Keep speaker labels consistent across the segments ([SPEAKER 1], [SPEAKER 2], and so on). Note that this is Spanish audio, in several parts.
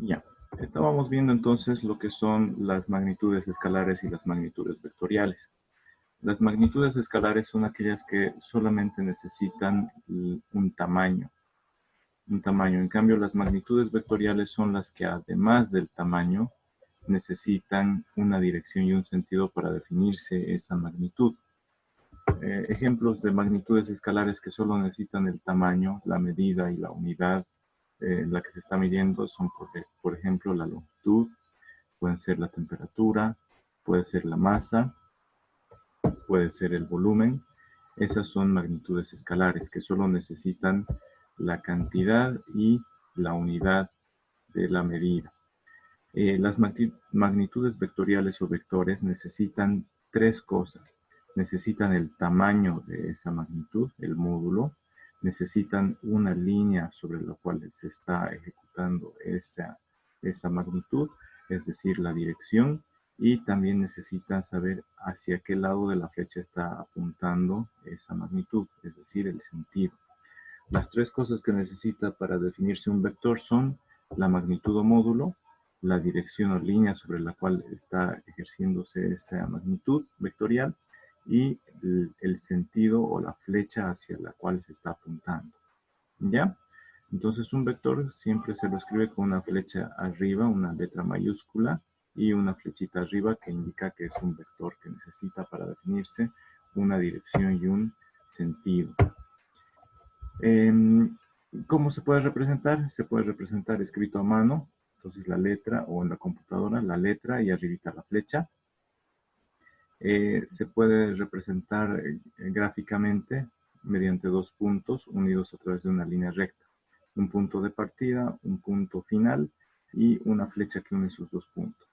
[SPEAKER 1] Ya, estábamos viendo entonces lo que son las magnitudes escalares y las magnitudes vectoriales. Las magnitudes escalares son aquellas que solamente necesitan un tamaño. En cambio, las magnitudes vectoriales son las que además del tamaño necesitan una dirección y un sentido para definirse esa magnitud. Ejemplos de magnitudes escalares que solo necesitan el tamaño, la medida y la unidad en la que se está midiendo son, por ejemplo, la longitud, pueden ser la temperatura, puede ser la masa, puede ser el volumen. Esas son magnitudes escalares que solo necesitan la cantidad y la unidad de la medida. Las magnitudes vectoriales o vectores necesitan tres cosas. Necesitan el tamaño de esa magnitud, el módulo. Necesitan una línea sobre la cual se está ejecutando esa magnitud, es decir, la dirección. Y también necesitan saber hacia qué lado de la flecha está apuntando esa magnitud, es decir, el sentido. Las tres cosas que necesita para definirse un vector son la magnitud o módulo, la dirección o línea sobre la cual está ejerciéndose esa magnitud vectorial y el sentido o la flecha hacia la cual se está apuntando. ¿Ya? Entonces un vector siempre se lo escribe con una flecha arriba, una letra mayúscula y una flechita arriba que indica que es un vector que necesita para definirse una dirección y un sentido. ¿Cómo se puede representar? Se puede representar escrito a mano, entonces la letra, o en la computadora, la letra y arribita la flecha. Se puede representar gráficamente mediante dos puntos unidos a través de una línea recta. Un punto de partida, un punto final y una flecha que une sus dos puntos.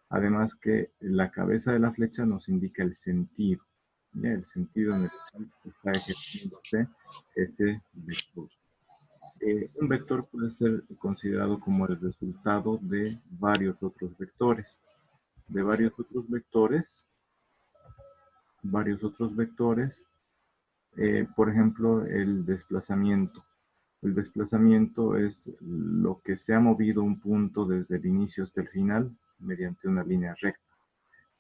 [SPEAKER 1] Además que la cabeza de la flecha nos indica el sentido, ¿ya? El sentido en el cual está ejerciéndose ese vector. Un vector puede ser considerado como el resultado de varios otros vectores. De varios otros vectores, por ejemplo, el desplazamiento. El desplazamiento es lo que se ha movido un punto desde el inicio hasta el final mediante una línea recta.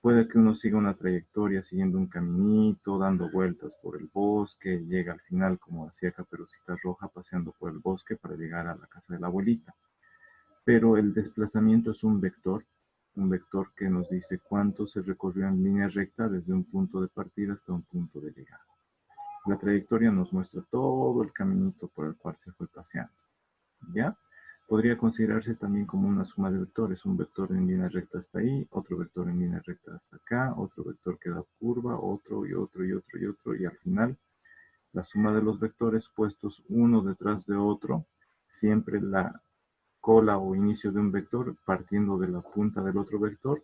[SPEAKER 1] Puede que uno siga una trayectoria siguiendo un caminito, dando vueltas por el bosque, llega al final como hacía Caperucita Roja paseando por el bosque para llegar a la casa de la abuelita. Pero el desplazamiento es un vector que nos dice cuánto se recorrió en línea recta desde un punto de partida hasta un punto de llegada. La trayectoria nos muestra todo el caminito por el cual se fue paseando. ¿Ya? Podría considerarse también como una suma de vectores. Un vector en línea recta hasta ahí, otro vector en línea recta hasta acá, otro vector que da curva, otro y otro y otro y otro, y al final la suma de los vectores puestos uno detrás de otro, siempre la cola o inicio de un vector partiendo de la punta del otro vector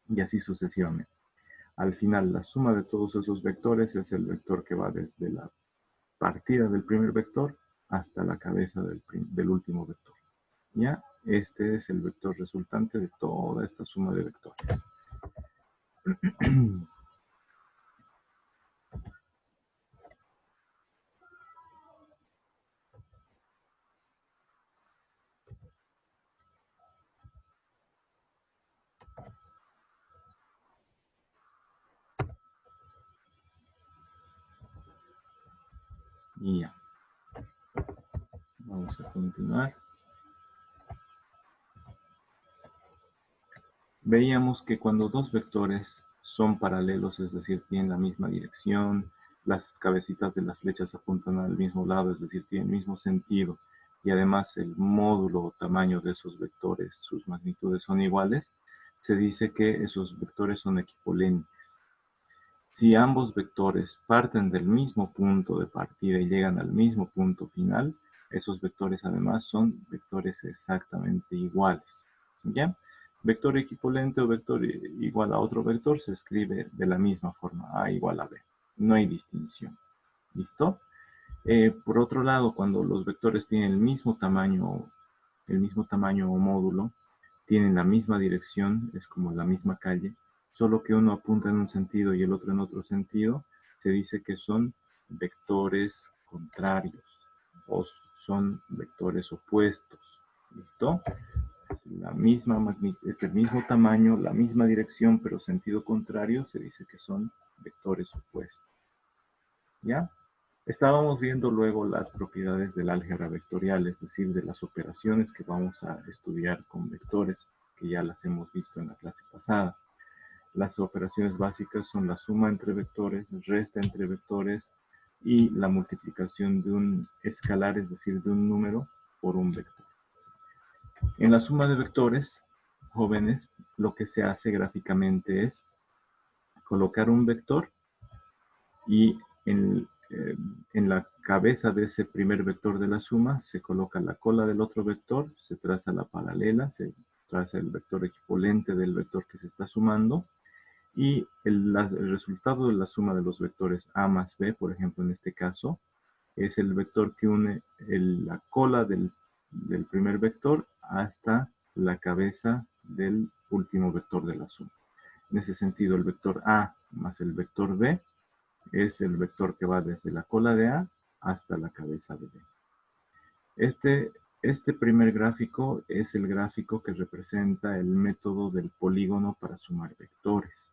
[SPEAKER 1] y así sucesivamente. Al final, la suma de todos esos vectores es el vector que va desde la partida del primer vector hasta la cabeza del último vector. ¿Ya? Este es el vector resultante de toda esta suma de vectores. Y ya. Vamos a continuar. Veíamos que cuando dos vectores son paralelos, es decir, tienen la misma dirección, las cabecitas de las flechas apuntan al mismo lado, es decir, tienen el mismo sentido, y además el módulo o tamaño de esos vectores, sus magnitudes son iguales, se dice que esos vectores son equipolentes. Si ambos vectores parten del mismo punto de partida y llegan al mismo punto final, esos vectores además son vectores exactamente iguales. ¿Ya? Vector equipolente o vector igual a otro vector se escribe de la misma forma, A igual a B. No hay distinción. ¿Listo? Por otro lado, cuando los vectores tienen el mismo tamaño o módulo, tienen la misma dirección, es como la misma calle, solo que uno apunta en un sentido y el otro en otro sentido, se dice que son vectores contrarios o son vectores opuestos. ¿Listo? es es el mismo tamaño, la misma dirección, pero sentido contrario, se dice que son vectores opuestos. ¿Ya? Estábamos viendo luego las propiedades del álgebra vectorial, es decir, de las operaciones que vamos a estudiar con vectores, que ya las hemos visto en la clase pasada. Las operaciones básicas son la suma entre vectores, resta entre vectores y la multiplicación de un escalar, es decir, de un número por un vector. En la suma de vectores, jóvenes, lo que se hace gráficamente es colocar un vector y en la cabeza de ese primer vector de la suma se coloca la cola del otro vector, se traza la paralela, se traza el vector equivalente del vector que se está sumando y el resultado de la suma de los vectores a más b, por ejemplo en este caso, es el vector que une la cola del primer vector hasta la cabeza del último vector de la suma. En ese sentido, el vector a más el vector b es el vector que va desde la cola de A hasta la cabeza de B. Este primer gráfico es el gráfico que representa el método del polígono para sumar vectores.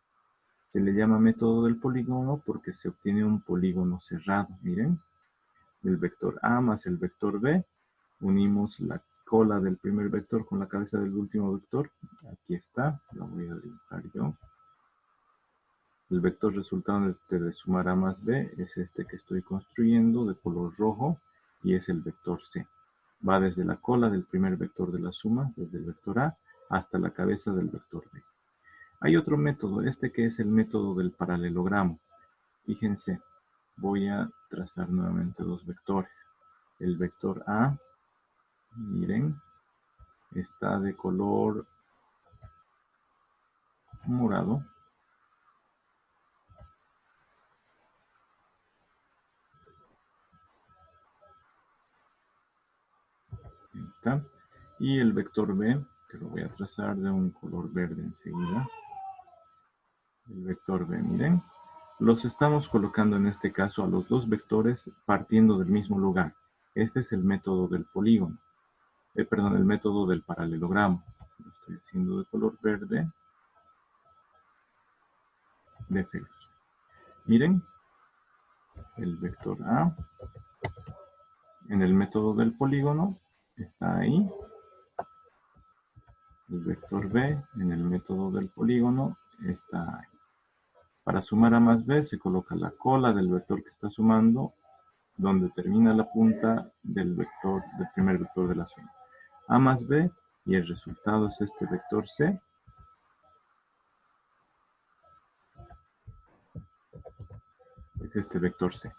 [SPEAKER 1] Se le llama método del polígono porque se obtiene un polígono cerrado. Miren, el vector A más el vector B, unimos la cola del primer vector con la cabeza del último vector. Aquí está, lo voy a dibujar yo. El vector resultante de sumar A más B es este que estoy construyendo de color rojo y es el vector C. Va desde la cola del primer vector de la suma, desde el vector A, hasta la cabeza del vector B. Hay otro método, este que es el método del paralelogramo. Fíjense, voy a trazar nuevamente dos vectores. El vector A, miren, está de color morado. Ahí está. Y el vector B, que lo voy a trazar de un color verde enseguida. El vector B, miren. Los estamos colocando en este caso a los dos vectores partiendo del mismo lugar. Este es el método del polígono. Perdón, el método del paralelogramo. Lo estoy haciendo de color verde. De ceros. Miren, el vector A en el método del polígono está ahí. El vector B en el método del polígono está ahí. Para sumar A más B se coloca la cola del vector que está sumando donde termina la punta del primer vector de la suma. A más B y el resultado es este vector C. Es este vector C.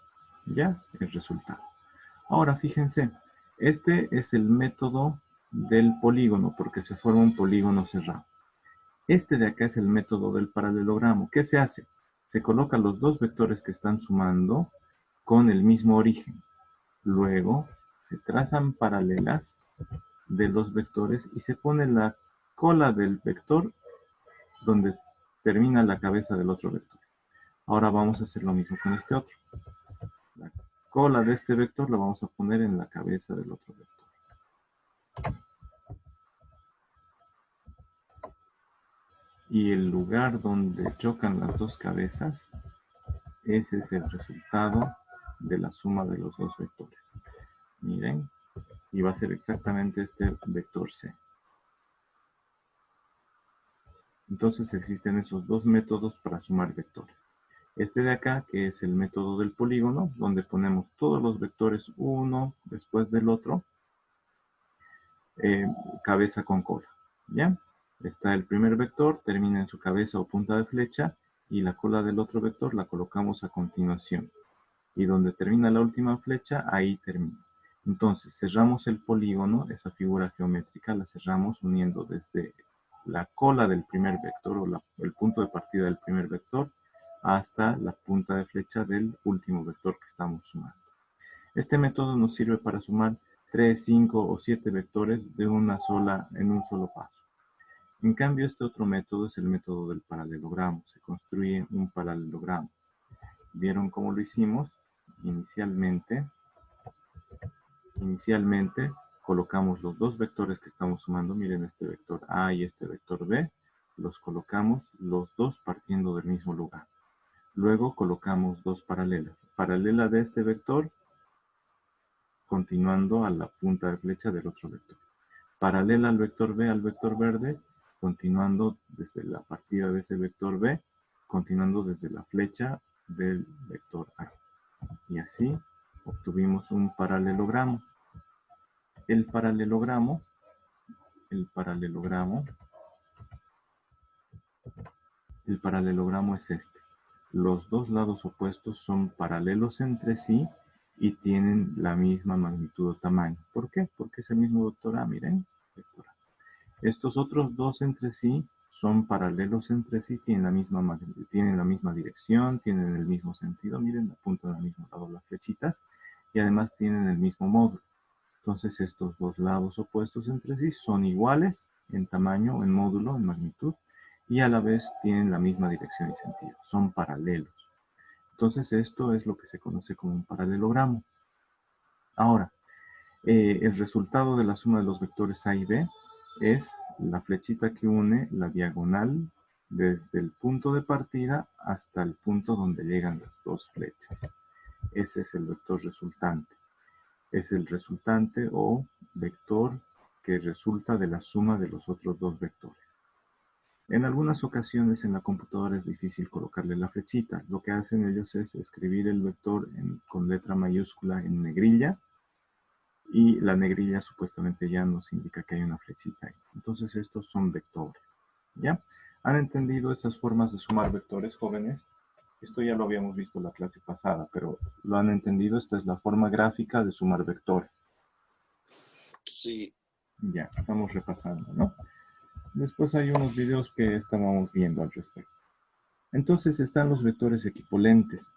[SPEAKER 1] Ya, el resultado. Ahora fíjense, este es el método del polígono porque se forma un polígono cerrado. Este de acá es el método del paralelogramo. ¿Qué se hace? Se colocan los dos vectores que están sumando con el mismo origen. Luego se trazan paralelas de los vectores y se pone la cola del vector donde termina la cabeza del otro vector. Ahora vamos a hacer lo mismo con este otro. La cola de este vector la vamos a poner en la cabeza del otro vector. Y el lugar donde chocan las dos cabezas, ese es el resultado de la suma de los dos vectores. Miren, y va a ser exactamente este vector C. Entonces existen esos dos métodos para sumar vectores. Este de acá, que es el método del polígono, donde ponemos todos los vectores uno después del otro, cabeza con cola. ¿Ya? Está el primer vector, termina en su cabeza o punta de flecha, y la cola del otro vector la colocamos a continuación. Y donde termina la última flecha, ahí termina. Entonces, cerramos el polígono, esa figura geométrica la cerramos uniendo desde la cola del primer vector o el punto de partida del primer vector hasta la punta de flecha del último vector que estamos sumando. Este método nos sirve para sumar 3, 5 o 7 vectores en un solo paso. En cambio, este otro método es el método del paralelogramo. Se construye un paralelogramo. ¿Vieron cómo lo hicimos? Inicialmente colocamos los dos vectores que estamos sumando, miren este vector A y este vector B, los colocamos los dos partiendo del mismo lugar. Luego colocamos dos paralelas. Paralela de este vector, continuando a la punta de flecha del otro vector. Paralela al vector B, al vector verde, continuando desde la partida de ese vector B, continuando desde la flecha del vector A. Y así obtuvimos un paralelogramo. El paralelogramo es este. Los dos lados opuestos son paralelos entre sí y tienen la misma magnitud o tamaño. ¿Por qué? Porque es el mismo vector A, miren, vector A. Estos otros dos entre sí son paralelos entre sí, tienen la misma magnitud, tienen la misma dirección, tienen el mismo sentido, miren, apuntan al mismo lado las flechitas y además tienen el mismo módulo. Entonces estos dos lados opuestos entre sí son iguales en tamaño, en módulo, en magnitud y a la vez tienen la misma dirección y sentido, son paralelos. Entonces esto es lo que se conoce como un paralelogramo. Ahora, el resultado de la suma de los vectores A y B es la flechita que une la diagonal desde el punto de partida hasta el punto donde llegan las dos flechas. Ese es el vector resultante. Es el resultante o vector que resulta de la suma de los otros dos vectores. En algunas ocasiones en la computadora es difícil colocarle la flechita. Lo que hacen ellos es escribir el vector con letra mayúscula en negrilla y la negrilla supuestamente ya nos indica que hay una flechita ahí. Entonces estos son vectores. ¿Ya? ¿Han entendido esas formas de sumar vectores, jóvenes? Esto ya lo habíamos visto en la clase pasada, pero ¿lo han entendido? Esta es la forma gráfica de sumar vectores.
[SPEAKER 2] Sí.
[SPEAKER 1] Ya, estamos repasando, ¿no? Después hay unos videos que estábamos viendo al respecto. Entonces están los vectores equipolentes.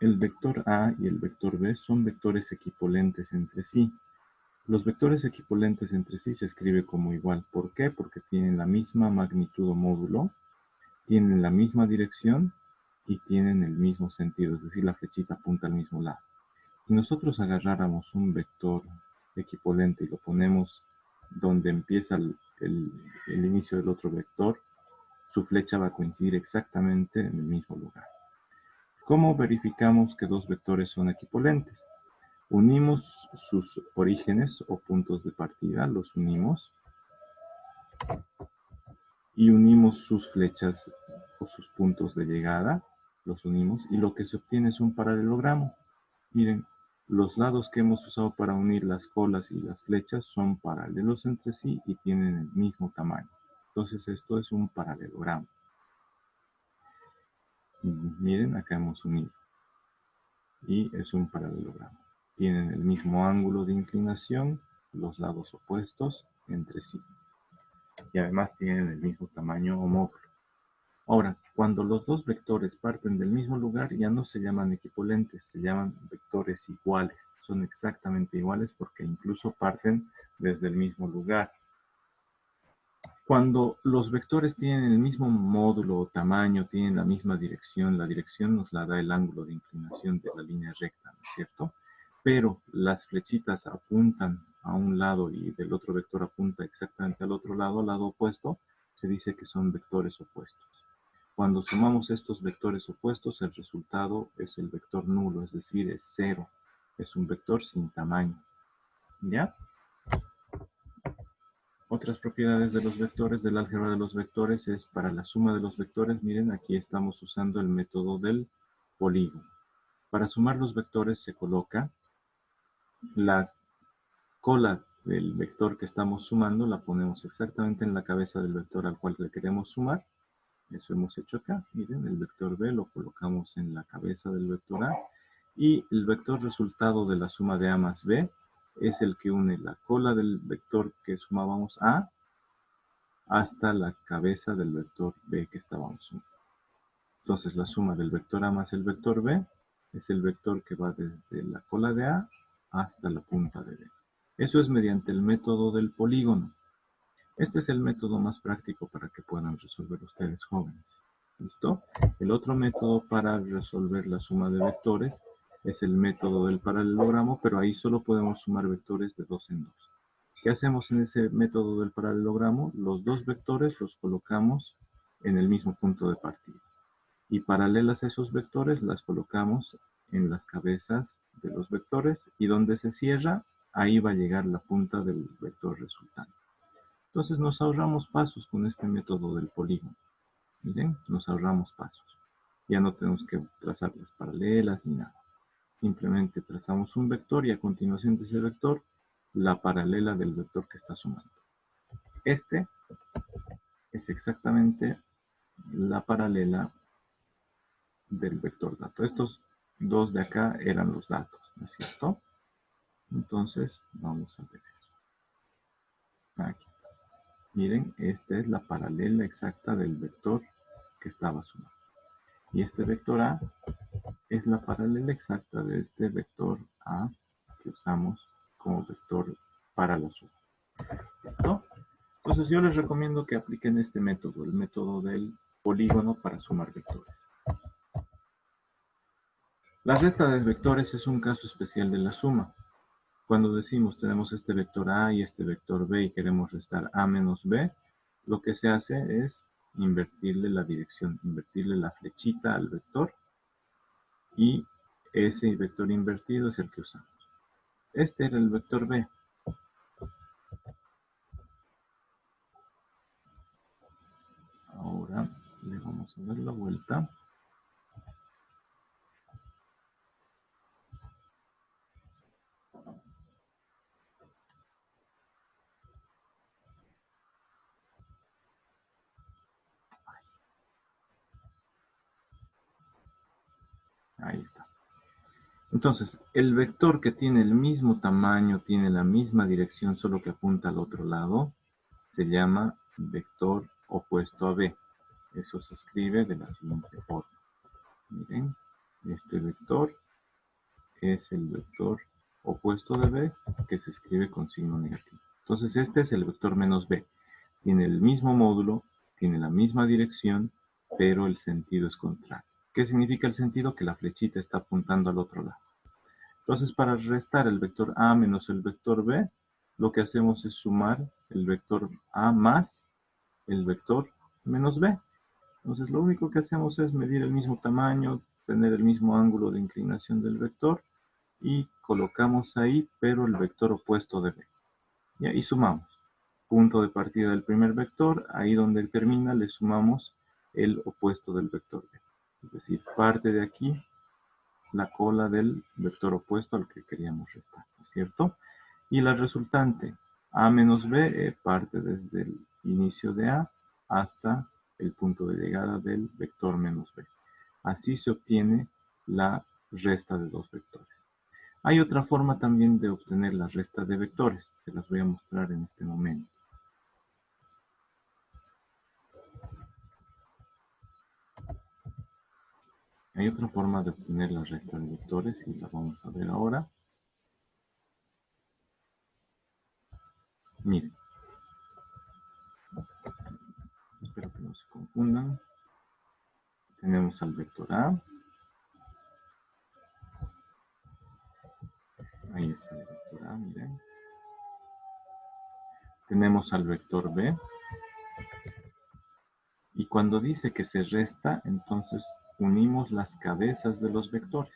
[SPEAKER 1] El vector A y el vector B son vectores equipolentes entre sí. Los vectores equipolentes entre sí se escribe como igual. ¿Por qué? Porque tienen la misma magnitud o módulo, tienen la misma dirección y tienen el mismo sentido, es decir, la flechita apunta al mismo lado. Si nosotros agarráramos un vector equipolente y lo ponemos donde empieza el inicio del otro vector, su flecha va a coincidir exactamente en el mismo lugar. ¿Cómo verificamos que dos vectores son equipolentes? Unimos sus orígenes o puntos de partida, los unimos, y unimos sus flechas o sus puntos de llegada, los unimos, y lo que se obtiene es un paralelogramo. Miren, los lados que hemos usado para unir las colas y las flechas son paralelos entre sí y tienen el mismo tamaño. Entonces esto es un paralelogramo. Y miren, acá hemos unido. Y es un paralelogramo. Tienen el mismo ángulo de inclinación, los lados opuestos entre sí. Y además tienen el mismo tamaño o módulo. Ahora, cuando los dos vectores parten del mismo lugar, ya no se llaman equipolentes, se llaman vectores iguales. Son exactamente iguales porque incluso parten desde el mismo lugar. Cuando los vectores tienen el mismo módulo o tamaño, tienen la misma dirección, la dirección nos la da el ángulo de inclinación de la línea recta, ¿no es cierto? Pero las flechitas apuntan a un lado y del otro vector apunta exactamente al otro lado, al lado opuesto, se dice que son vectores opuestos. Cuando sumamos estos vectores opuestos, el resultado es el vector nulo, es decir, es cero. Es un vector sin tamaño. ¿Ya? Otras propiedades de los vectores, del álgebra de los vectores, es para la suma de los vectores. Miren, aquí estamos usando el método del polígono. Para sumar los vectores se coloca la cola del vector que estamos sumando, la ponemos exactamente en la cabeza del vector al cual le queremos sumar. Eso hemos hecho acá. Miren, el vector B lo colocamos en la cabeza del vector A. Y el vector resultado de la suma de A más B es el que une la cola del vector que sumábamos A hasta la cabeza del vector B que estábamos sumando. Entonces la suma del vector A más el vector B es el vector que va desde la cola de A hasta la punta de B. Eso es mediante el método del polígono. Este es el método más práctico para que puedan resolver ustedes, jóvenes. ¿Listo? El otro método para resolver la suma de vectores Es el método del paralelogramo, pero ahí solo podemos sumar vectores de 2 en 2. ¿Qué hacemos en ese método del paralelogramo? Los dos vectores los colocamos en el mismo punto de partida. Y paralelas a esos vectores las colocamos en las cabezas de los vectores, y donde se cierra, ahí va a llegar la punta del vector resultante. Entonces nos ahorramos pasos con este método del polígono. Miren, nos ahorramos pasos. Ya no tenemos que trazar las paralelas ni nada. Simplemente trazamos un vector y a continuación de ese vector, la paralela del vector que está sumando. Este es exactamente la paralela del vector dato. Estos dos de acá eran los datos, ¿no es cierto? Entonces, vamos a ver eso. Aquí. Miren, esta es la paralela exacta del vector que estaba sumando. Y este vector A es la paralela exacta de este vector A que usamos como vector para la suma. ¿Cierto? Entonces yo les recomiendo que apliquen este método, el método del polígono para sumar vectores. La resta de vectores es un caso especial de la suma. Cuando decimos tenemos este vector A y este vector B y queremos restar A menos B, lo que se hace es invertirle la dirección, invertirle la flechita al vector, y ese vector invertido es el que usamos. Este era el vector B. Ahora le vamos a dar la vuelta. Ahí está. Entonces, el vector que tiene el mismo tamaño, tiene la misma dirección, solo que apunta al otro lado, se llama vector opuesto a B. Eso se escribe de la siguiente forma. Miren, este vector es el vector opuesto de B, que se escribe con signo negativo. Entonces, este es el vector menos B. Tiene el mismo módulo, tiene la misma dirección, pero el sentido es contrario. ¿Qué significa el sentido? Que la flechita está apuntando al otro lado. Entonces, para restar el vector A menos el vector B, lo que hacemos es sumar el vector A más el vector menos B. Entonces, lo único que hacemos es medir el mismo tamaño, tener el mismo ángulo de inclinación del vector, y colocamos ahí, pero el vector opuesto de B. Y ahí sumamos. Punto de partida del primer vector, ahí donde termina le sumamos el opuesto del vector B. Es decir, parte de aquí la cola del vector opuesto al que queríamos restar, ¿no es cierto? Y la resultante, A menos B, parte desde el inicio de A hasta el punto de llegada del vector menos B. Así se obtiene la resta de dos vectores. Hay otra forma también de obtener la resta de vectores, que las voy a mostrar en este momento. Hay otra forma de obtener la resta de vectores y la vamos a ver ahora. Miren, espero que no se confundan. Tenemos al vector A. Ahí está el vector A, miren. Tenemos al vector B. Y cuando dice que se resta, entonces unimos las cabezas de los vectores.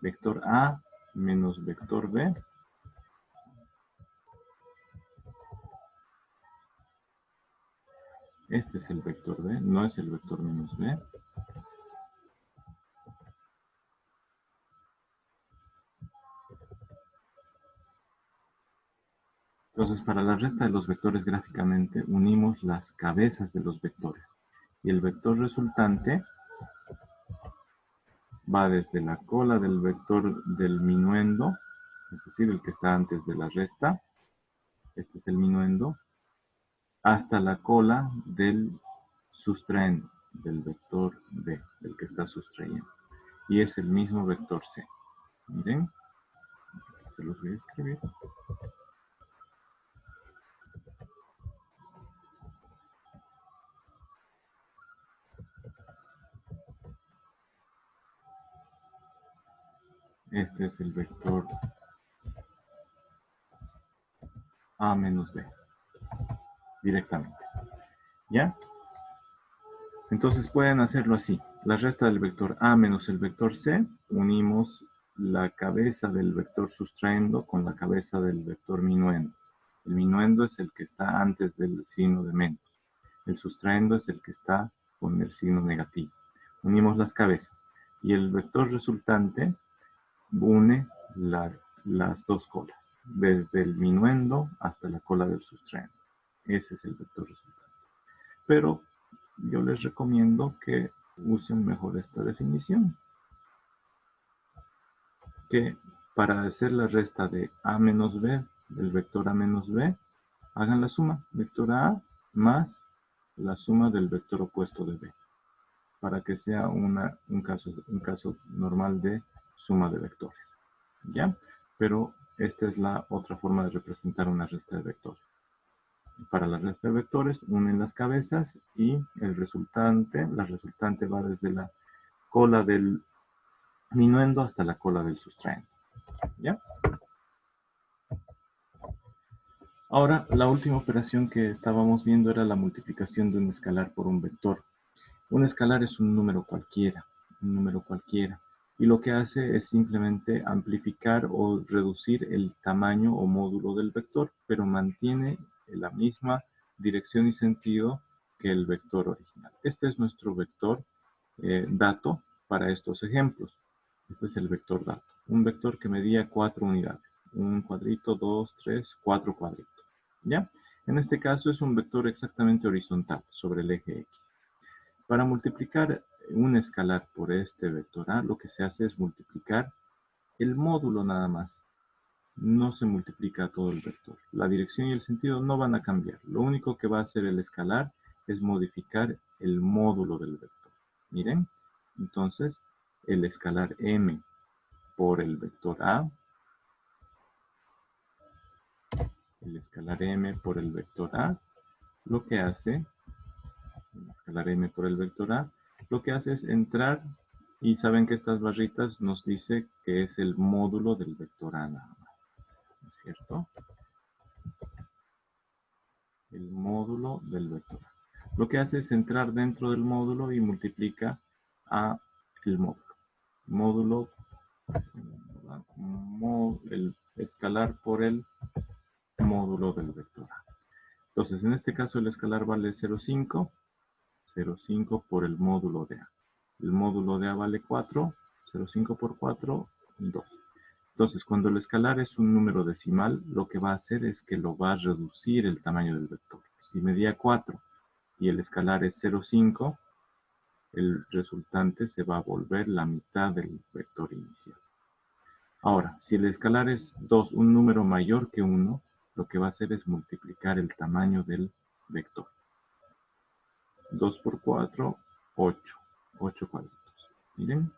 [SPEAKER 1] Vector A menos vector B. Este es el vector B, no es el vector menos B. Entonces, para la resta de los vectores gráficamente, unimos las cabezas de los vectores. Y el vector resultante va desde la cola del vector del minuendo, es decir, el que está antes de la resta, este es el minuendo, hasta la cola del sustraendo, del vector B, del que está sustrayendo. Y es el mismo vector C. Miren, se los voy a escribir. Este es el vector A menos B, directamente. ¿Ya? Entonces pueden hacerlo así. La resta del vector A menos el vector C, unimos la cabeza del vector sustraendo con la cabeza del vector minuendo. El minuendo es el que está antes del signo de menos. El sustraendo es el que está con el signo negativo. Unimos las cabezas. Y el vector resultante une las dos colas, desde el minuendo hasta la cola del sustraendo. Ese es el vector resultante. Pero yo les recomiendo que usen mejor esta definición, que para hacer la resta de A menos B, del vector A menos B, hagan la suma, vector A más la suma del vector opuesto de B, para que sea un caso normal de suma de vectores, ¿ya? Pero esta es la otra forma de representar una resta de vectores. Para la resta de vectores, unen las cabezas y la resultante va desde la cola del minuendo hasta la cola del sustraendo. ¿Ya? Ahora, la última operación que estábamos viendo era la multiplicación de un escalar por un vector. Un escalar es un número cualquiera, y lo que hace es simplemente amplificar o reducir el tamaño o módulo del vector, pero mantiene la misma dirección y sentido que el vector original. Este es nuestro vector dato para estos ejemplos. Este es el vector dato, un vector que medía 4 unidades, un cuadrito, 2, 3, 4 cuadritos, ¿ya? En este caso es un vector exactamente horizontal sobre el eje X. Para multiplicar un escalar por este vector A, lo que se hace es multiplicar el módulo nada más. No se multiplica todo el vector. La dirección y el sentido no van a cambiar. Lo único que va a hacer el escalar es modificar el módulo del vector. Miren, entonces el escalar m por el vector A, el escalar m por el vector A, lo que hace, el escalar m por el vector A, lo que hace es entrar, y saben que estas barritas nos dice que es el módulo del vector A nada más, ¿no es cierto? El módulo del vector A. Lo que hace es entrar dentro del módulo y multiplica a el módulo. El escalar por el módulo del vector A. Entonces, en este caso el escalar vale 0,5, 0,5 por el módulo de A. El módulo de A vale 4, 0,5 por 4, 2. Entonces, cuando el escalar es un número decimal, lo que va a hacer es que lo va a reducir el tamaño del vector. Si medía 4 y el escalar es 0,5, el resultante se va a volver la mitad del vector inicial. Ahora, si el escalar es 2, un número mayor que 1, lo que va a hacer es multiplicar el tamaño del vector. 2 por 4, 8. 8 cuadritos. Miren,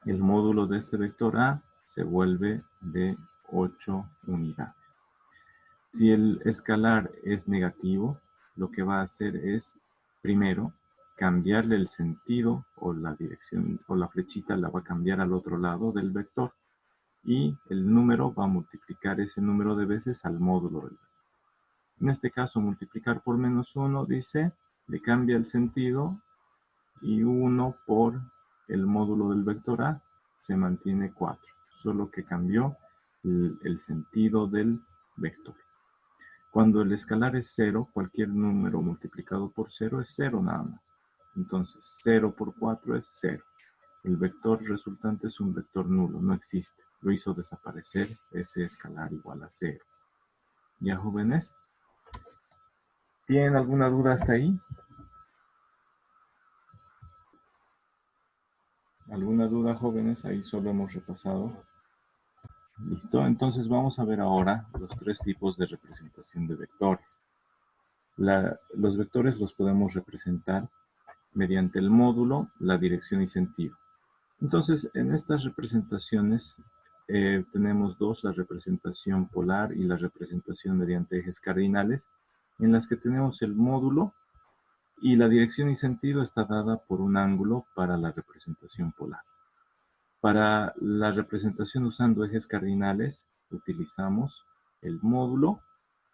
[SPEAKER 1] el módulo de este vector A se vuelve de 8 unidades. Si el escalar es negativo, lo que va a hacer es, primero, cambiarle el sentido o la dirección, o la flechita la va a cambiar al otro lado del vector, y el número va a multiplicar ese número de veces al módulo del vector. En este caso, multiplicar por menos 1 dice, le cambia el sentido, y 1 por el módulo del vector A se mantiene 4, solo que cambió el sentido del vector. Cuando el escalar es 0, cualquier número multiplicado por 0 es 0 nada más. Entonces, 0 por 4 es 0. El vector resultante es un vector nulo, no existe. Lo hizo desaparecer ese escalar igual a 0. ¿Ya, jóvenes? ¿Tienen alguna duda hasta ahí? ¿Alguna duda, jóvenes? Ahí solo hemos repasado. Listo, entonces vamos a ver ahora los tres tipos de representación de vectores. Los vectores los podemos representar mediante el módulo, la dirección y sentido. Entonces, en estas representaciones tenemos dos, la representación polar y la representación mediante ejes cardinales, en las que tenemos el módulo y la dirección y sentido está dada por un ángulo para la representación polar. Para la representación usando ejes cardinales, utilizamos el módulo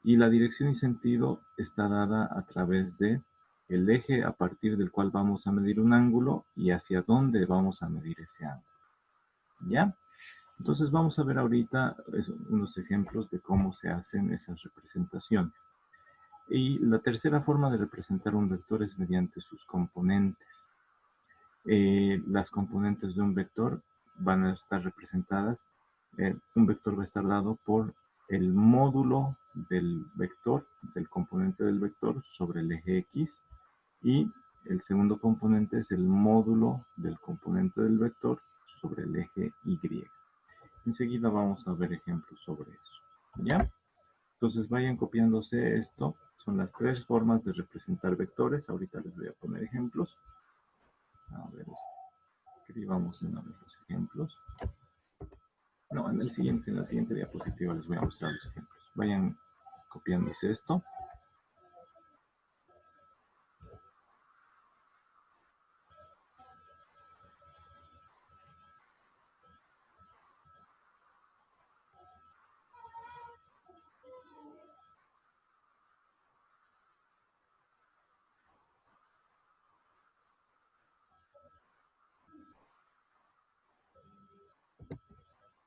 [SPEAKER 1] y la dirección y sentido está dada a través de el eje a partir del cual vamos a medir un ángulo y hacia dónde vamos a medir ese ángulo. ¿Ya? Entonces vamos a ver ahorita unos ejemplos de cómo se hacen esas representaciones. Y la tercera forma de representar un vector es mediante sus componentes. Las componentes de un vector van a estar representadas. Un vector va a estar dado por el módulo del vector, del componente del vector sobre el eje X, y el segundo componente es el módulo del componente del vector sobre el eje Y. Enseguida vamos a ver ejemplos sobre eso. ¿Ya? Entonces vayan copiándose esto. Son las tres formas de representar vectores. Ahorita les voy a poner ejemplos. A ver, escribamos una vez los ejemplos. No, en la siguiente diapositiva les voy a mostrar los ejemplos. Vayan copiándose esto.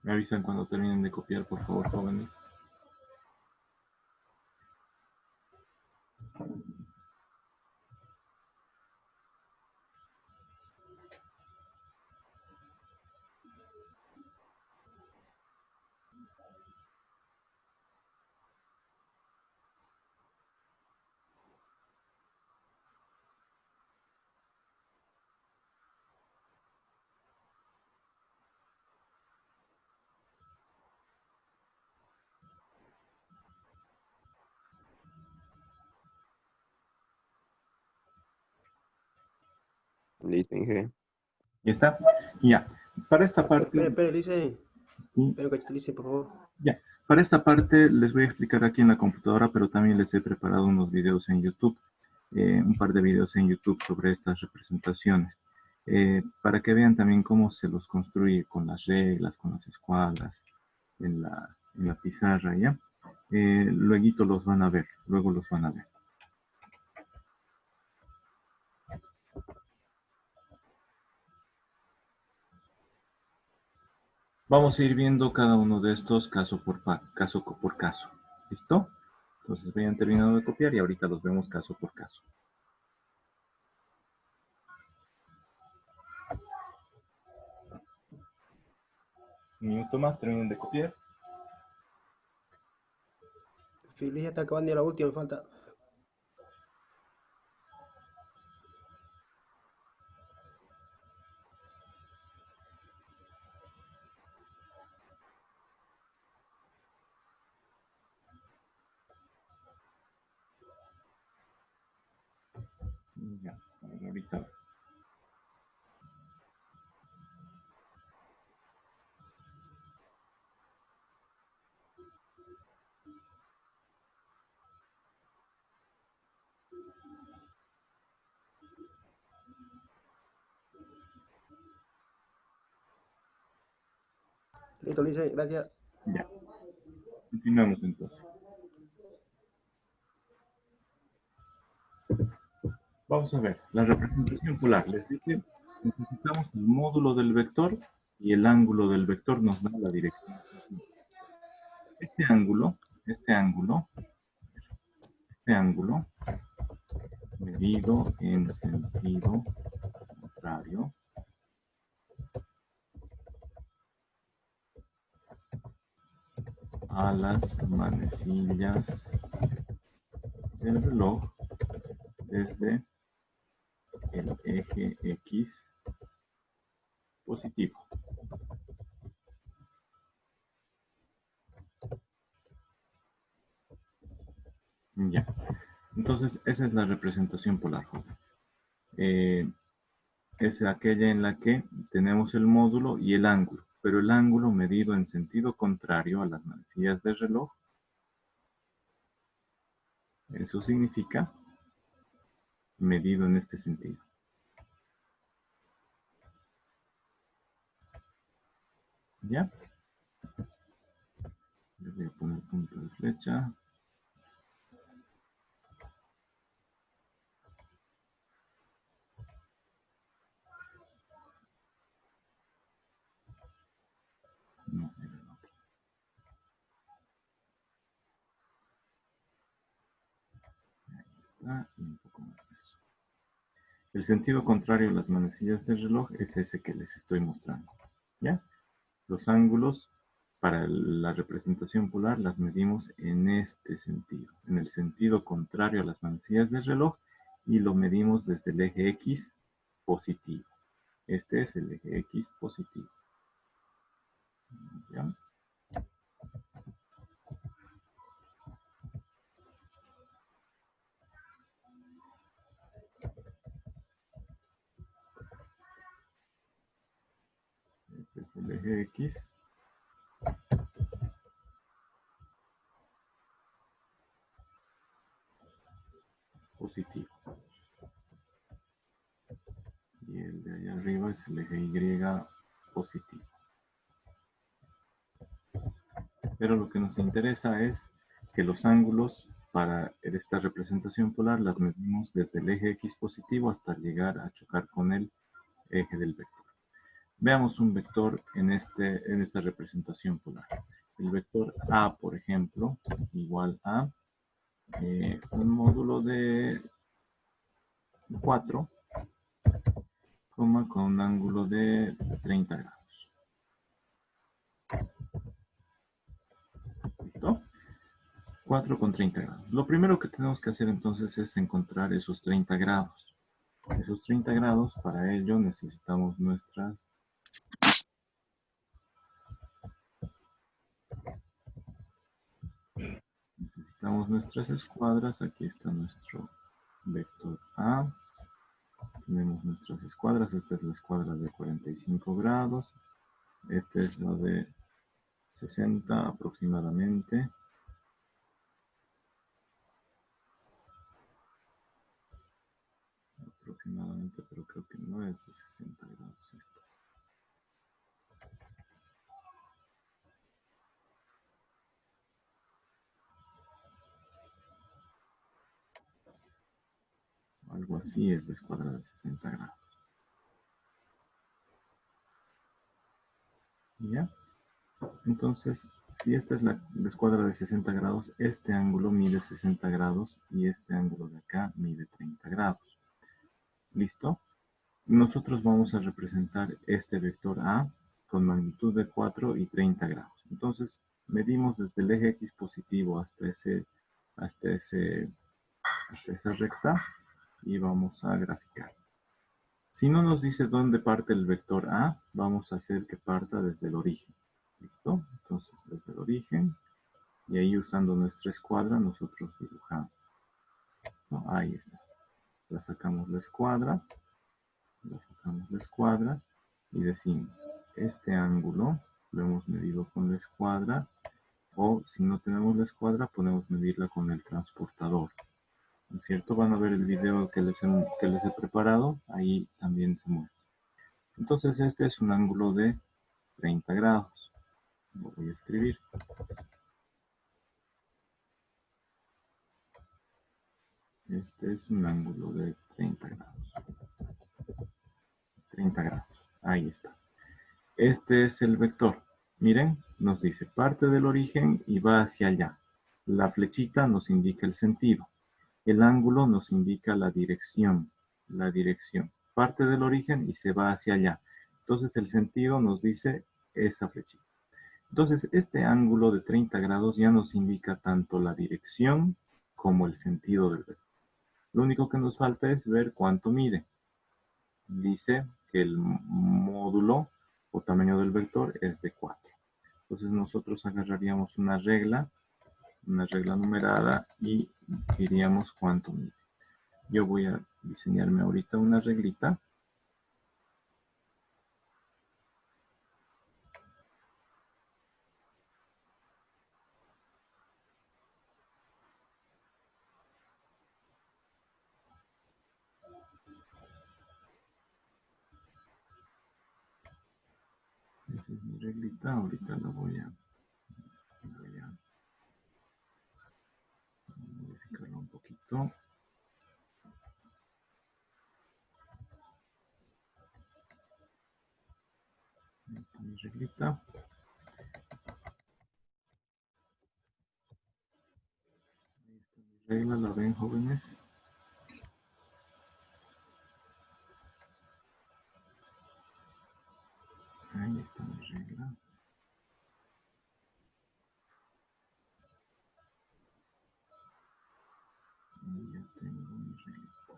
[SPEAKER 1] Me avisan cuando terminen de copiar, por favor, jóvenes.
[SPEAKER 2] Listo, Inge.
[SPEAKER 1] ¿Ya está? Ya. Para esta parte...
[SPEAKER 3] Espera, Lice.
[SPEAKER 1] Sí.
[SPEAKER 3] Espera un cachito, Lice, por favor.
[SPEAKER 1] Ya. Para esta parte les voy a explicar aquí en la computadora, pero también les he preparado unos videos en YouTube. Un par de videos en YouTube sobre estas representaciones. Para que vean también cómo se los construye con las reglas, con las escuadras, en la pizarra, ¿ya? Luego los van a ver, luego los van a ver. Vamos a ir viendo cada uno de estos caso por caso. ¿Listo? Entonces vayan terminando de copiar y ahorita los vemos caso por caso. Un minuto más, terminen de copiar.
[SPEAKER 3] Feliz ya está acabando ya la última, me falta.
[SPEAKER 1] Ya, a ver, ahorita.
[SPEAKER 3] Listo, Lice, gracias.
[SPEAKER 1] Ya. Continuamos entonces. Vamos a ver, la representación polar. Les dije, necesitamos el módulo del vector y el ángulo del vector nos da la dirección. Este ángulo, medido en sentido contrario, a las manecillas del reloj desde el eje X positivo. Ya. Entonces, esa es la representación polar, joven. Es aquella en la que tenemos el módulo y el ángulo, pero el ángulo medido en sentido contrario a las manecillas del reloj. Eso significa medido en este sentido. ¿Ya? Le voy a poner punto de flecha. No, era el otro. Y un poco más de eso. El sentido contrario a las manecillas del reloj es ese que les estoy mostrando. ¿Ya? Los ángulos para la representación polar las medimos en este sentido, en el sentido contrario a las manecillas del reloj, y lo medimos desde el eje X positivo. Este es el eje X positivo. ¿Ya? Este es el eje X positivo. Y el de allá arriba es el eje Y positivo. Pero lo que nos interesa es que los ángulos para esta representación polar las medimos desde el eje X positivo hasta llegar a chocar con el eje del vector. Veamos un vector en esta representación polar. El vector A, por ejemplo, igual a un módulo de 4, con un ángulo de 30 grados. ¿Listo? 4 con 30 grados. Lo primero que tenemos que hacer entonces es encontrar esos 30 grados. Esos 30 grados, para ello necesitamos nuestras escuadras. Aquí está nuestro vector A. Tenemos nuestras escuadras. Esta es la escuadra de 45 grados. Esta es la de 60 aproximadamente. Pero creo que no es de 60 grados esto. Algo así es la escuadra de 60 grados. ¿Ya? Entonces, si esta es la escuadra de 60 grados, este ángulo mide 60 grados y este ángulo de acá mide 30 grados. ¿Listo? Nosotros vamos a representar este vector A con magnitud de 4 y 30 grados. Entonces, medimos desde el eje X positivo hasta esa recta y vamos a graficar. Si no nos dice dónde parte el vector A, vamos a hacer que parta desde el origen. ¿Listo? Entonces, desde el origen, y ahí usando nuestra escuadra, nosotros dibujamos. ¿No? Ahí está. La sacamos la escuadra y decimos, este ángulo lo hemos medido con la escuadra, o si no tenemos la escuadra, podemos medirla con el transportador. ¿No es cierto? Van a ver el video que les he preparado, ahí también se muestra. Entonces este es un ángulo de 30 grados. Lo voy a escribir. Este es un ángulo de 30 grados. 30 grados. Ahí está. Este es el vector. Miren, nos dice parte del origen y va hacia allá. La flechita nos indica el sentido. El ángulo nos indica la dirección. La dirección. Parte del origen y se va hacia allá. Entonces el sentido nos dice esa flechita. Entonces este ángulo de 30 grados ya nos indica tanto la dirección como el sentido del vector. Lo único que nos falta es ver cuánto mide. Dice que el módulo o tamaño del vector es de 4. Entonces nosotros agarraríamos una regla numerada y diríamos cuánto mide. Yo voy a diseñarme ahorita una reglita. Esa es mi mi reglita, ahorita la voy a modificarla un poquito. Ahí está mi reglita. Ahí está mi regla, ¿la ven, jóvenes? Ahí está mi regla. Y ya tengo mi reglita.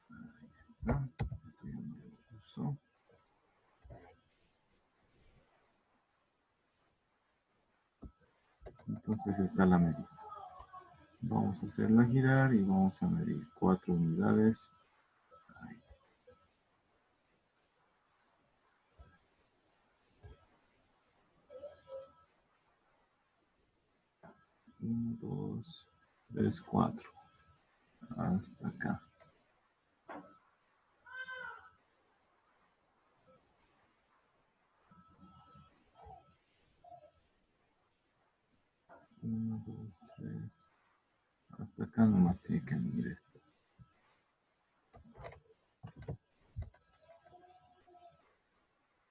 [SPEAKER 1] Ahí está. Estoy en el uso. Entonces está la medida. Vamos a hacerla girar y vamos a medir 4 unidades. Ahí. 1, 2, 3, 4. Hasta acá. Uno, dos, tres. Hasta acá nomás tiene que medir esto.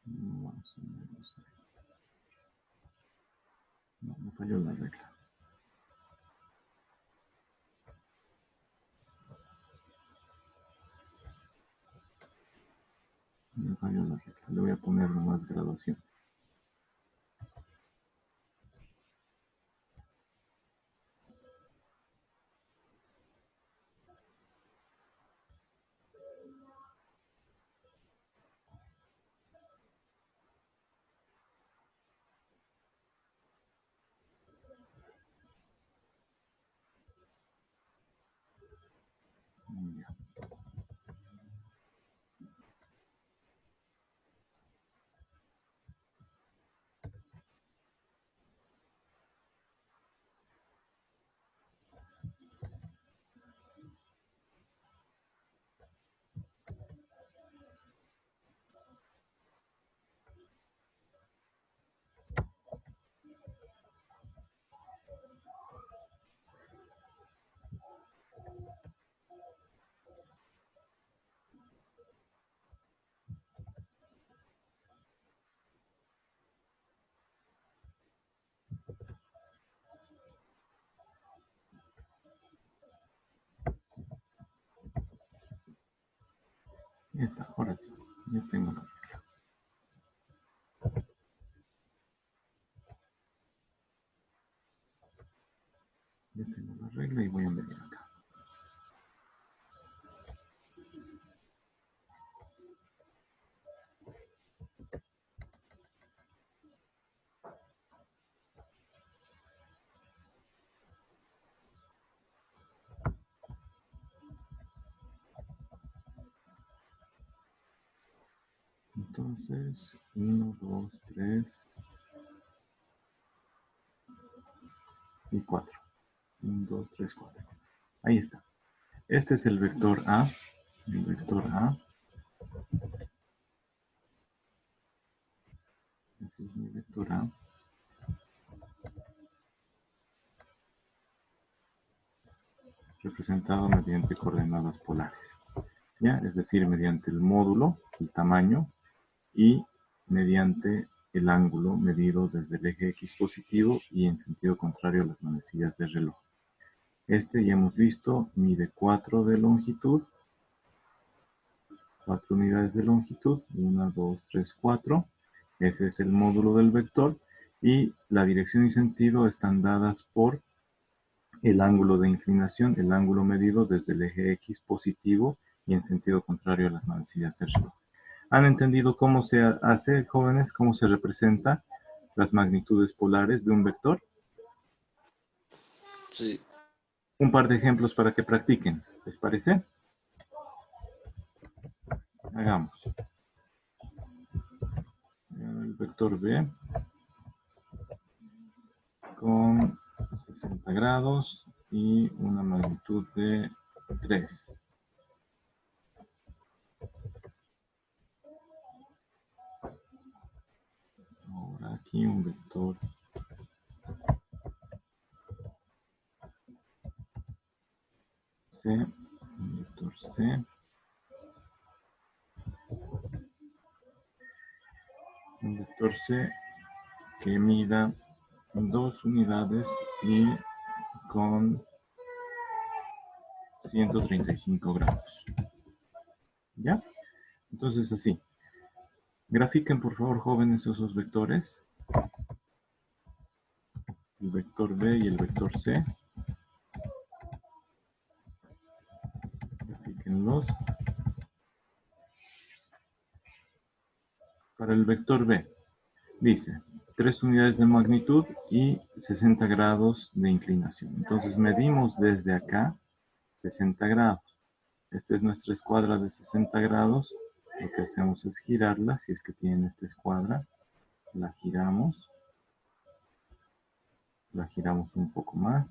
[SPEAKER 1] Más o menos ahí. No, me falló la regla. Me falló la regla. Le voy a poner nomás graduación. Ya. Ya está, ahora sí. Ya tengo la regla. Ya tengo la regla y voy a medir acá. Entonces, 1, 2, 3 y 4. 1, 2, 3, 4. Ahí está. Este es el vector A. El vector A. Ese es mi vector A. Representado mediante coordenadas polares. ¿Ya? Es decir, mediante el módulo, el tamaño, y mediante el ángulo medido desde el eje X positivo y en sentido contrario a las manecillas del reloj. Este ya hemos visto, mide 4 de longitud, 4 unidades de longitud, 1, 2, 3, 4. Ese es el módulo del vector y la dirección y sentido están dadas por el ángulo de inclinación, el ángulo medido desde el eje X positivo y en sentido contrario a las manecillas del reloj. ¿Han entendido cómo se hace, jóvenes, cómo se representa las magnitudes polares de un vector?
[SPEAKER 2] Sí.
[SPEAKER 1] Un par de ejemplos para que practiquen, ¿les parece? Hagamos. El vector B con 60 grados y una magnitud de 3. Ahora aquí un vector C, un vector C, un vector C que mida 2 unidades y con 135 grados. ¿Ya? Entonces así. Grafiquen por favor, jóvenes, esos vectores. El vector B y el vector C. Grafíquenlos. Para el vector B, dice 3 unidades de magnitud y 60 grados de inclinación. Entonces medimos desde acá 60 grados. Esta es nuestra escuadra de 60 grados. Lo que hacemos es girarla, si es que tienen esta escuadra. La giramos un poco más.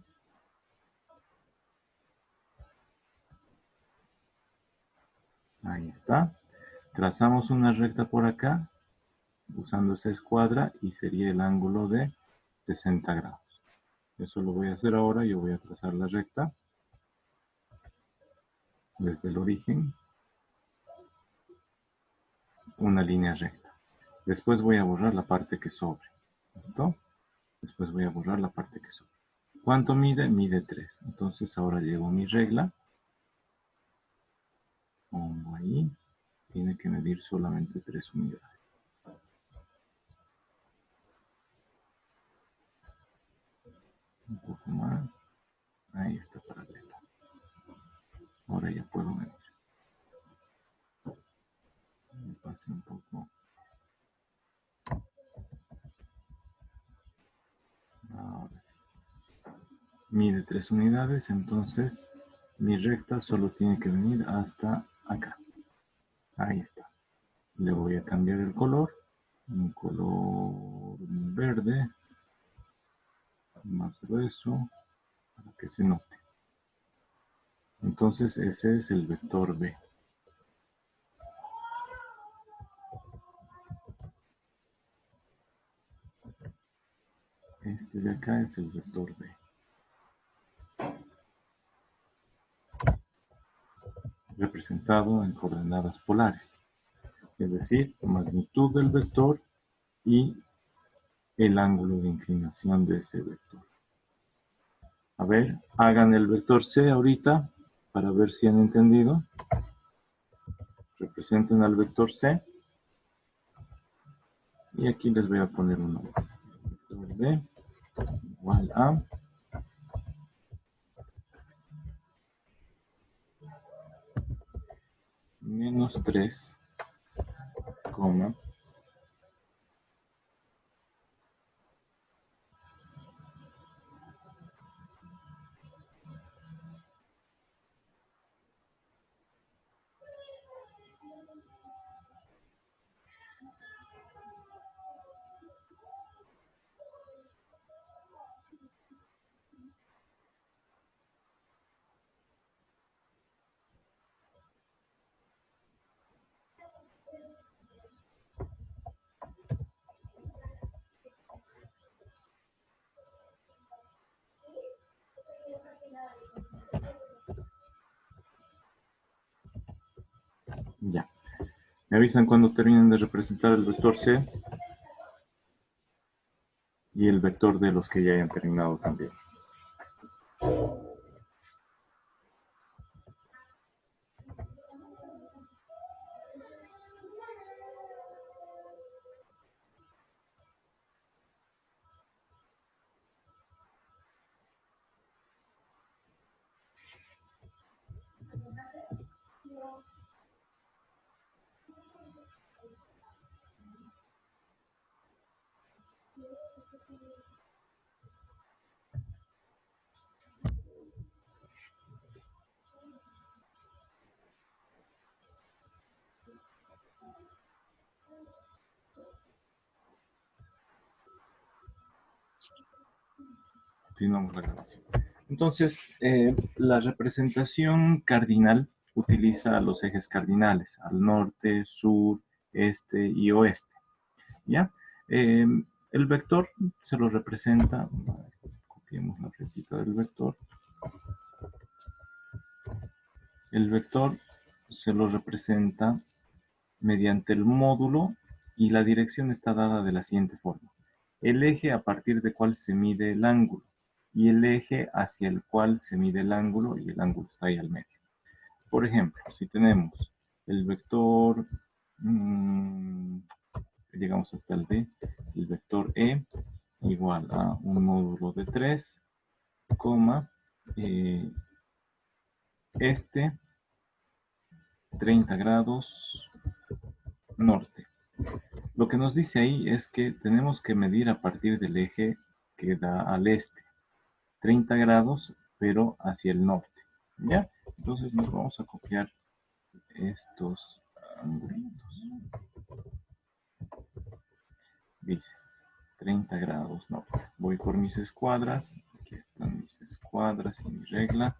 [SPEAKER 1] Ahí está. Trazamos una recta por acá, usando esa escuadra, y sería el ángulo de 60 grados. Eso lo voy a hacer ahora. Yo voy a trazar la recta desde el origen, una línea recta. Después voy a borrar la parte que sobre. ¿Listo? Después voy a borrar la parte que sobre. ¿Cuánto mide? Mide 3. Entonces ahora llevo mi regla. Pongo ahí. Tiene que medir solamente 3 unidades. Un poco más. Ahí está paralela. Ahora ya puedo medir. Me pasé un poco. Ahora sí. Mide 3 unidades, entonces mi recta solo tiene que venir hasta acá. Ahí está. Le voy a cambiar el color. Un color verde. Más grueso. Para que se note. Entonces ese es el vector B. Este de acá es el vector B. Representado en coordenadas polares. Es decir, la magnitud del vector y el ángulo de inclinación de ese vector. A ver, hagan el vector C ahorita para ver si han entendido. Representen al vector C. Y aquí les voy a poner uno más. Vector B igual a menos 3, coma, ya. Me avisan cuando terminen de representar el vector C y el vector de los que ya hayan terminado también. Continuamos la grabación. Entonces, la representación cardinal utiliza los ejes cardinales, al norte, sur, este y oeste. ¿Ya? El vector se lo representa, copiemos la flechita del vector. El vector se lo representa mediante el módulo y la dirección está dada de la siguiente forma. El eje a partir del cual se mide el ángulo y el eje hacia el cual se mide el ángulo y el ángulo está ahí al medio. Por ejemplo, si tenemos el vector, llegamos hasta el D, el vector E igual a un módulo de 3, este 30 grados norte. Lo que nos dice ahí es que tenemos que medir a partir del eje que da al este, 30 grados, pero hacia el norte. ¿Ya? Entonces nos vamos a copiar estos angulitos. Dice 30 grados norte. Voy por mis escuadras. Aquí están mis escuadras y mi regla.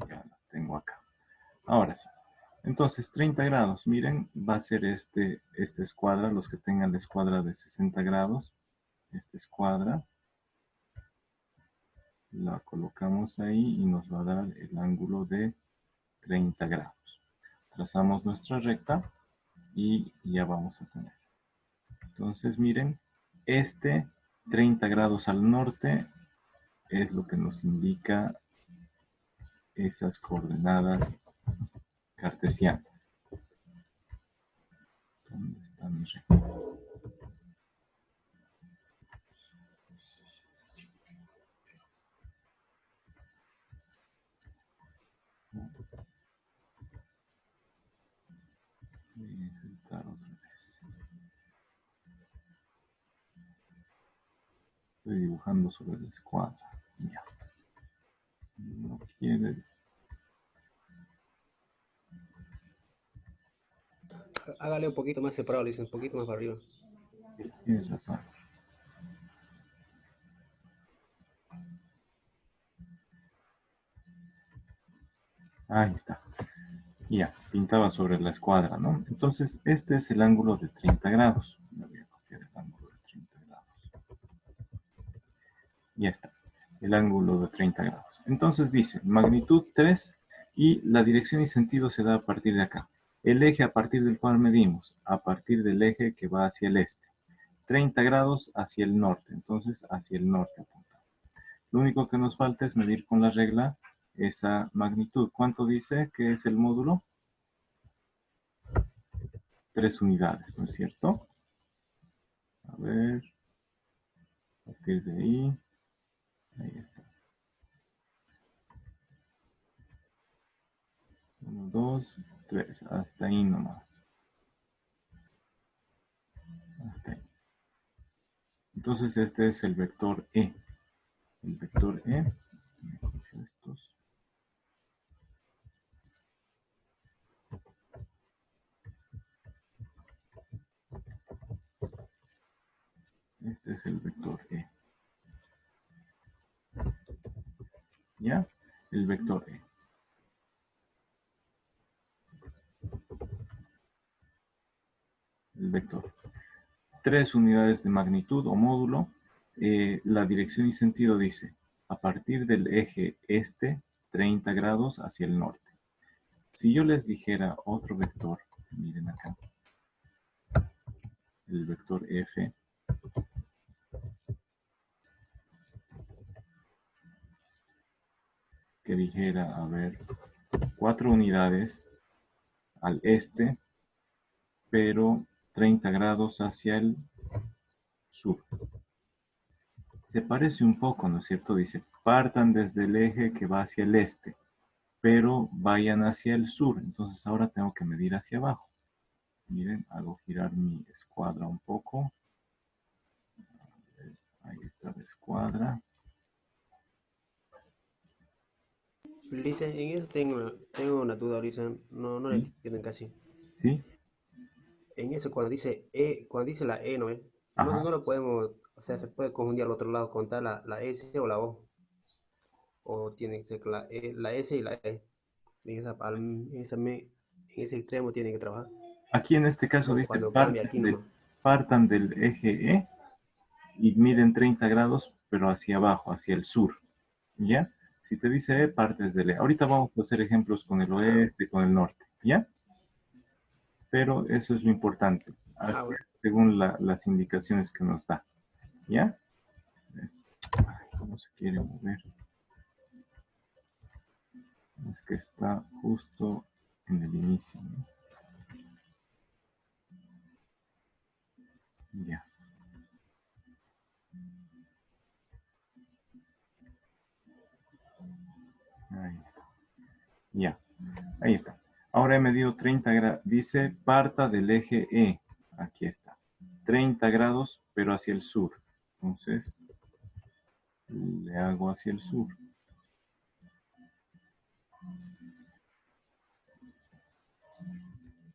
[SPEAKER 1] Ya las tengo acá. Ahora sí. Entonces, 30 grados, miren, va a ser esta escuadra, los que tengan la escuadra de 60 grados. Esta escuadra la colocamos ahí y nos va a dar el ángulo de 30 grados. Trazamos nuestra recta y ya vamos a tener. Entonces, miren, 30 grados al norte es lo que nos indica esas coordenadas cartesianas. ¿Dónde está mi recta? Voy a insertar otra vez. Estoy dibujando sobre la escuadra. Ya. No quiere.
[SPEAKER 3] Hágale un poquito más separado, le dicen, un poquito más para arriba.
[SPEAKER 1] Tienes razón. Ahí está. Ya, pintaba sobre la escuadra, ¿no? Entonces, este es el ángulo de 30 grados. Me voy a copiar el ángulo de 30 grados. Ya está. El ángulo de 30 grados. Entonces dice, magnitud 3 y la dirección y sentido se da a partir de acá. El eje a partir del cual medimos, a partir del eje que va hacia el este. 30 grados hacia el norte, entonces hacia el norte apuntamos. Lo único que nos falta es medir con la regla esa magnitud. ¿Cuánto dice que es el módulo? 3 unidades, ¿no es cierto? A ver, a partir de ahí está. 1, 2, 3, hasta ahí nomás. Hasta ahí. Entonces este es el vector E. El vector E, estos. Este es el vector E. ¿Ya? El vector E. El vector. 3 unidades de magnitud o módulo. La dirección y sentido dice, a partir del eje este, 30 grados hacia el norte. Si yo les dijera otro vector, miren acá, el vector F, que dijera, a ver, 4 unidades al este, pero 30 grados hacia el sur. Se parece un poco, ¿no es cierto? Dice, partan desde el eje que va hacia el este, pero vayan hacia el sur. Entonces ahora tengo que medir hacia abajo. Miren, hago girar mi escuadra un poco. Ahí está la escuadra.
[SPEAKER 3] Lisa, en eso tengo una duda, Lisa. No la
[SPEAKER 1] ¿Sí?
[SPEAKER 3] entienden casi.
[SPEAKER 1] ¿Sí?
[SPEAKER 3] En eso, cuando dice E, cuando dice la E, ¿no es?
[SPEAKER 1] Ajá.
[SPEAKER 3] No lo podemos, o sea, se puede confundir al otro lado, contar la S o la O. O tiene que ser la S y la E. En ese extremo tiene que trabajar.
[SPEAKER 1] Aquí en este caso
[SPEAKER 3] O
[SPEAKER 1] dice
[SPEAKER 3] cuando cambia aquí nomás.
[SPEAKER 1] partan del eje E. y miden 30 grados, pero hacia abajo, hacia el sur, ¿ya? Si te dice E, partes del E. Ahorita vamos a hacer ejemplos con el oeste, con el norte, ¿ya? Pero eso es lo importante,
[SPEAKER 3] Bueno.
[SPEAKER 1] según las indicaciones que nos da, ¿ya? ¿Cómo se quiere mover? Es que está justo en el inicio, ¿no? Ya. Ahí está. Ya. Ahí está. Ahora he medido 30 grados. Dice parta del eje E. Aquí está. 30 grados, pero hacia el sur. Entonces, le hago hacia el sur.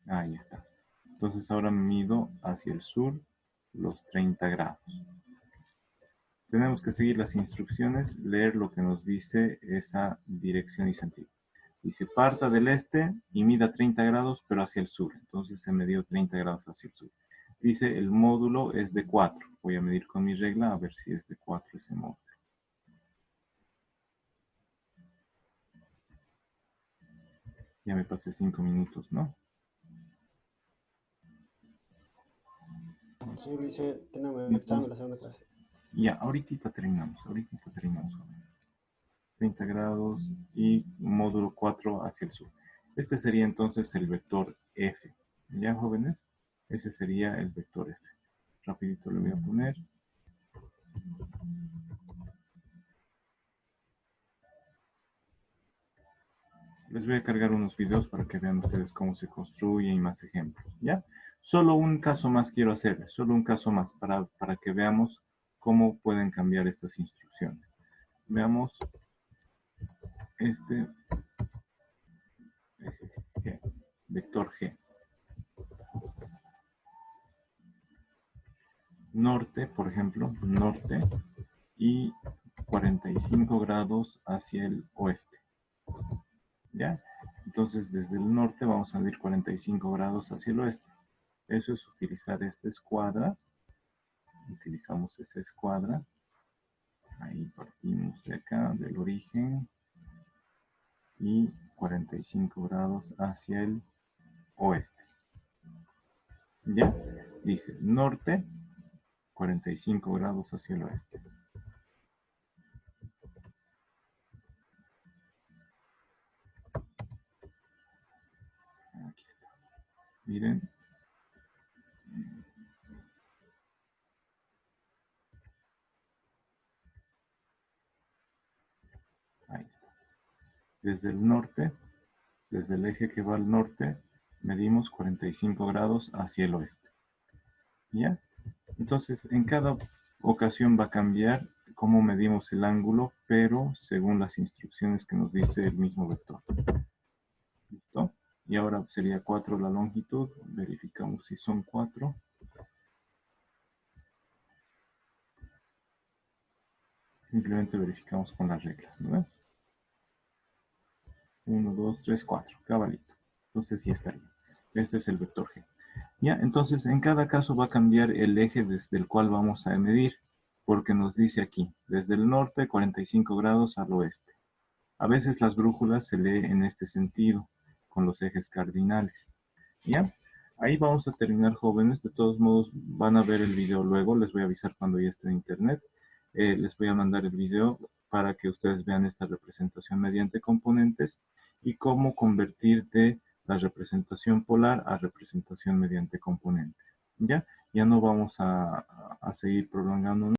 [SPEAKER 1] Ahí está. Entonces ahora mido hacia el sur los 30 grados. Tenemos que seguir las instrucciones, leer lo que nos dice esa dirección y sentido. Dice, parta del este y mida 30 grados, pero hacia el sur. Entonces se medió 30 grados hacia el sur. Dice, el módulo es de 4. Voy a medir con mi regla a ver si es de 4 ese módulo. Ya me pasé 5 minutos, ¿no?
[SPEAKER 3] Sí, dice, tenemos examen la segunda clase.
[SPEAKER 1] Ya, ahorita terminamos. 30 grados y módulo 4 hacia el sur. Este sería entonces el vector F. ¿Ya, jóvenes? Ese sería el vector F. Rapidito le voy a poner. Les voy a cargar unos videos para que vean ustedes cómo se construye y más ejemplos, ¿ya? Solo un caso más quiero hacer, solo un caso más para que veamos cómo pueden cambiar estas instrucciones. Veamos este G, vector G. Norte, por ejemplo, norte y 45 grados hacia el oeste. ¿Ya? Entonces, desde el norte vamos a medir 45 grados hacia el oeste. Eso es utilizar esta escuadra. Utilizamos esa escuadra. Ahí partimos de acá, del origen. Y 45 grados hacia el oeste. ¿Ya? Dice norte, 45 grados hacia el oeste. Aquí está. Miren. Ahí está. Desde el norte, desde el eje que va al norte, medimos 45 grados hacia el oeste. ¿Ya? Entonces, en cada ocasión va a cambiar cómo medimos el ángulo, pero según las instrucciones que nos dice el mismo vector. ¿Listo? Y ahora sería 4 la longitud. Verificamos si son 4. Simplemente verificamos con las reglas, ¿no? 1, 2, 3, 4. Cabalito. Entonces sí está bien. Este es el vector G. ¿Ya? Entonces, en cada caso va a cambiar el eje desde el cual vamos a medir, porque nos dice aquí, desde el norte 45 grados al oeste. A veces las brújulas se lee en este sentido, con los ejes cardinales. ¿Ya? Ahí vamos a terminar, jóvenes. De todos modos, van a ver el video luego. Les voy a avisar cuando ya esté en internet. Les voy a mandar el video para que ustedes vean esta representación mediante componentes y cómo convertir de la representación polar a representación mediante componentes. ¿Ya? Ya no vamos a seguir prolongando.